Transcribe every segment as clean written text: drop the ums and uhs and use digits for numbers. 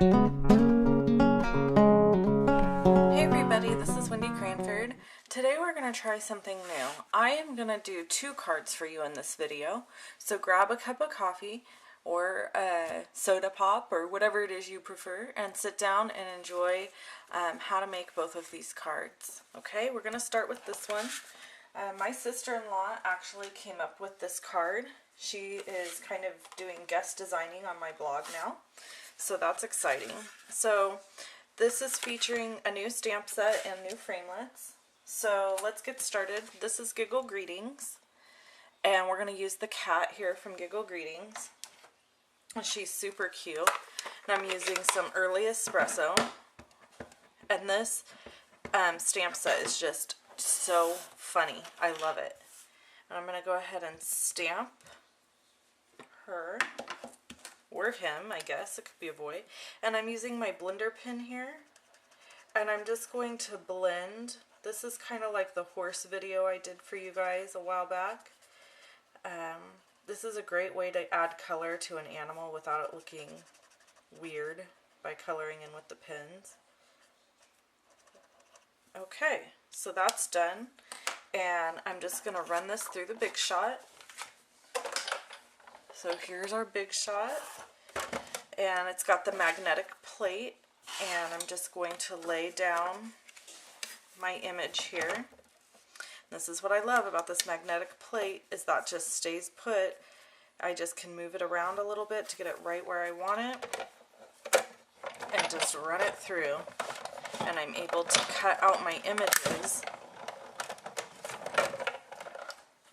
Hey everybody, this is Wendy Cranford. Today we're going to try something new. I am going to do 2 cards for you in this video. So grab a cup of coffee or a soda pop or whatever it is you prefer and sit down and enjoy how to make both of these cards. Okay, we're going to start with this one. My sister-in-law actually came up with this card. She is kind of doing guest designing on my blog now, so that's exciting. So this is featuring a new stamp set and new framelits. So let's get started. This is Giggle Greetings, and we're going to use the cat here from Giggle Greetings. She's super cute, and I'm using some early espresso, and this stamp set is just so funny. I love it. And I'm going to go ahead and stamp her, or him, I guess. It could be a boy. And I'm using my blender pen here, and I'm just going to blend. This is kind of like the horse video I did for you guys a while back. This is a great way to add color to an animal without it looking weird by coloring in with the pens. Okay, so that's done, and I'm just going to run this through the Big Shot. So here's our Big Shot, and it's got the magnetic plate, and I'm just going to lay down my image here. This is what I love about this magnetic plate, is that just stays put. I just can move it around a little bit to get it right where I want it, and just run it through. And I'm able to cut out my images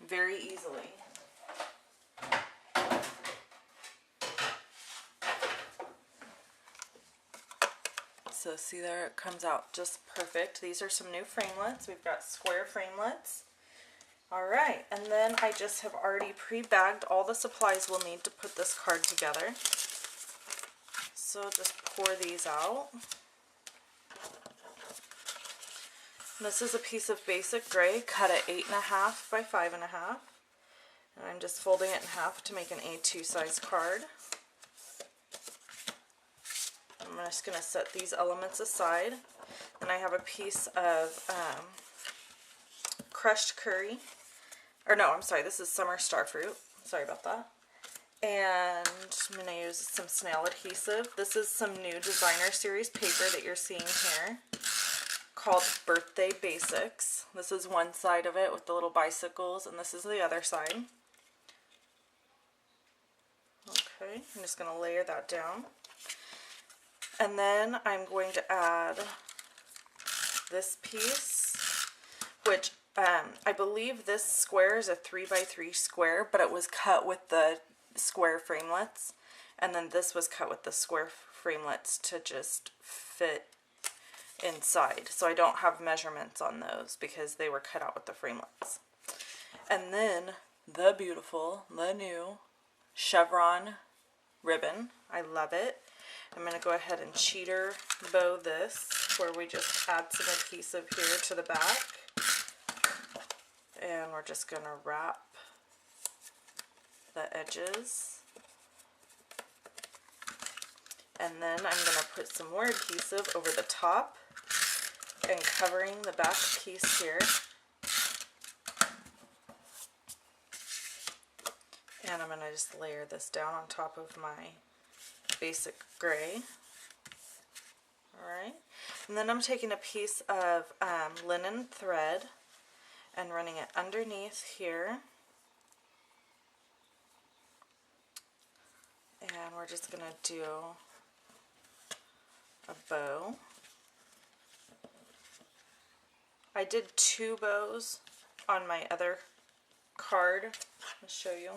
very easily. So see there, it comes out just perfect. These are some new framelits. We've got square framelits. Alright, and then I just have already pre-bagged all the supplies we'll need to put this card together. So just pour these out. This is a piece of basic gray cut at 8.5 by 5.5, and I'm just folding it in half to make an A2 size card. I'm just going to set these elements aside, and I have a piece of crushed curry, or no, I'm sorry, this is summer starfruit, sorry about that. And I'm going to use some snail adhesive. This is some new designer series paper that you're seeing here, called Birthday Basics. This is one side of it with the little bicycles, and this is the other side. Okay, I'm just going to layer that down. And then I'm going to add this piece, which I believe this square is a 3x3 square, but it was cut with the square framelits, and then this was cut with the square framelits to just fit inside. So I don't have measurements on those because they were cut out with the framelits. And then the beautiful, the new chevron ribbon. I love it. I'm going to go ahead and cheater bow this, where we just add some adhesive here to the back. And we're just going to wrap the edges. And then I'm going to put some more adhesive over the top and covering the back piece here. And I'm going to just layer this down on top of my basic gray. Alright, and then I'm taking a piece of linen thread and running it underneath here. And we're just going to do a bow. I did 2 bows on my other card. I'll show you.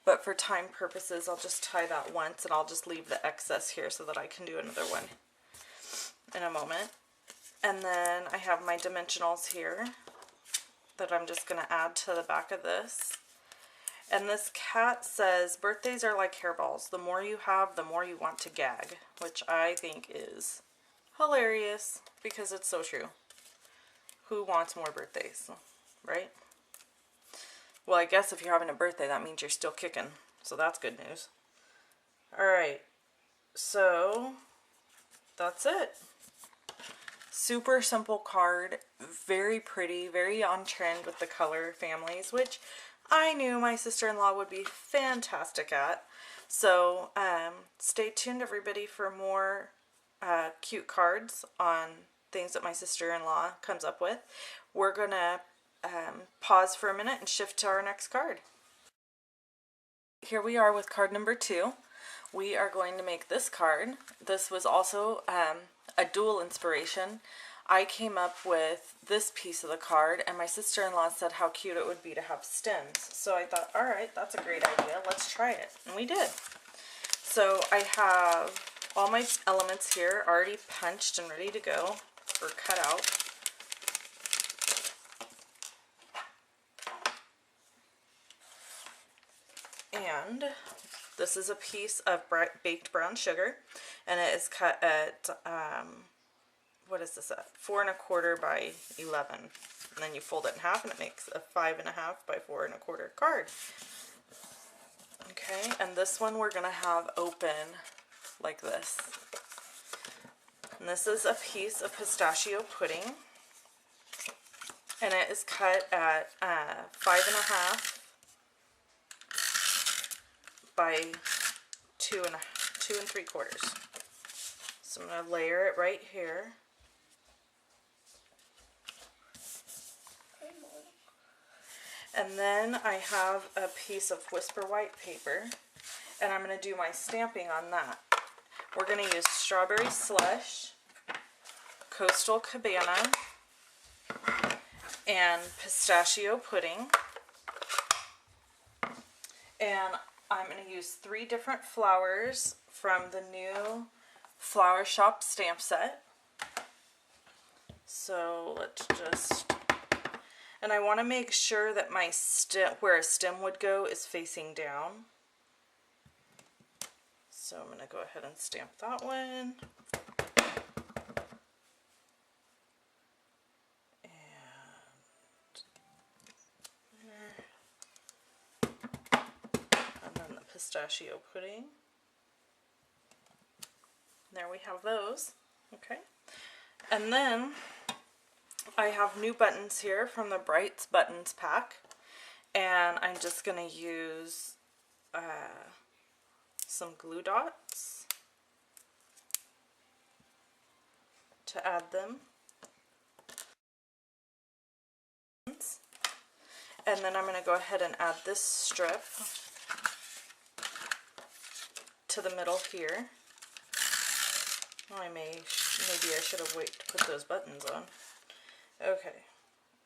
But for time purposes, I'll just tie that once, and I'll just leave the excess here so that I can do another one in a moment. And then I have my dimensionals here that I'm just going to add to the back of this. And this cat says, birthdays are like hairballs. The more you have, the more you want to gag, which I think is hilarious because it's so true. Who wants more birthdays, right? Well, I guess if you're having a birthday, that means you're still kicking, so that's good news. Alright, So that's it. Super simple card, very pretty, very on trend with the color families, which I knew my sister-in-law would be fantastic at. So stay tuned, everybody, for more cute cards on things that my sister-in-law comes up with. We're gonna pause for a minute and shift to our next card. Here we are with card number 2. We are going to make this card. This was also a dual inspiration. I came up with this piece of the card, and my sister-in-law said how cute it would be to have stems. So I thought, all right, that's a great idea. Let's try it. And we did. So I have all my elements here already punched and ready to go or cut out. And this is a piece of baked brown sugar, and it is cut at, what is this at? 4 1/4 by 11. And then you fold it in half and it makes a 5 1/2 by 4 1/4 card. Okay, and this one we're going to have open like this. And this is a piece of pistachio pudding, and it is cut at 5 1/2 by 2 3/4. So I'm going to layer it right here. And then I have a piece of Whisper White paper, and I'm going to do my stamping on that. We're going to use Strawberry Slush, Coastal Cabana, and Pistachio Pudding. And I'm going to use 3 different flowers from the new Flower Shop stamp set. So let's just... And I want to make sure that my stem, where a stem would go, is facing down. So I'm going to go ahead and stamp that one. And then the pistachio pudding. There we have those. Okay. And then I have new buttons here from the Brights Buttons pack, and I'm just going to use some glue dots to add them. And then I'm going to go ahead and add this strip to the middle here. Maybe I should have waited to put those buttons on. Okay,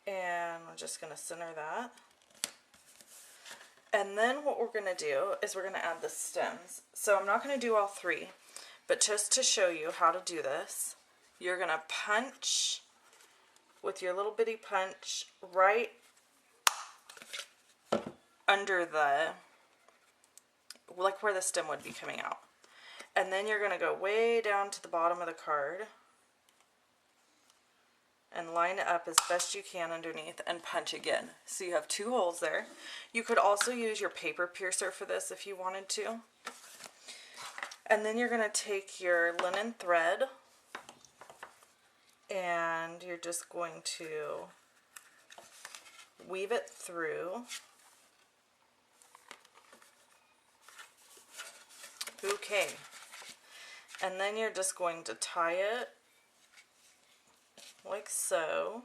and we're just going to center that. And then what we're going to do is we're going to add the stems. So I'm not going to do all 3, but just to show you how to do this, you're going to punch with your little bitty punch right under the, like where the stem would be coming out. And then you're going to go way down to the bottom of the card and line it up as best you can underneath and punch again. So you have 2 holes there. You could also use your paper piercer for this if you wanted to. And then you're going to take your linen thread and you're just going to weave it through. Okay. And then you're just going to tie it like so,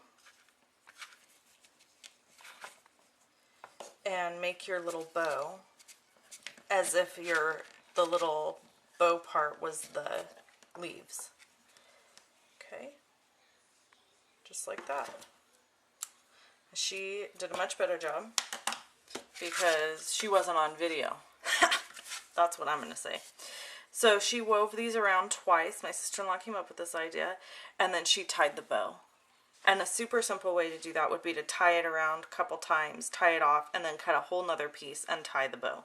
and make your little bow as if the little bow part was the leaves. Okay, just like that. She did a much better job because she wasn't on video. That's what I'm going to say. So she wove these around twice. My sister-in-law came up with this idea, and then she tied the bow. And a super simple way to do that would be to tie it around a couple times, tie it off, and then cut a whole nother piece and tie the bow.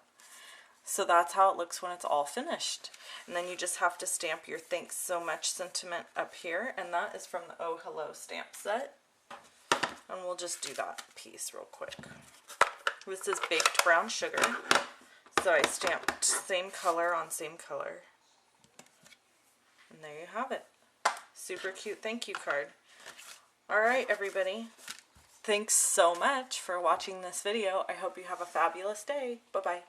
So that's how it looks when it's all finished. And then you just have to stamp your thanks so much sentiment up here, and that is from the Oh Hello stamp set. And we'll just do that piece real quick. This is baked brown sugar. So I stamped same color on same color. And there you have it. Super cute thank you card. Alright everybody, thanks so much for watching this video. I hope you have a fabulous day. Bye-bye.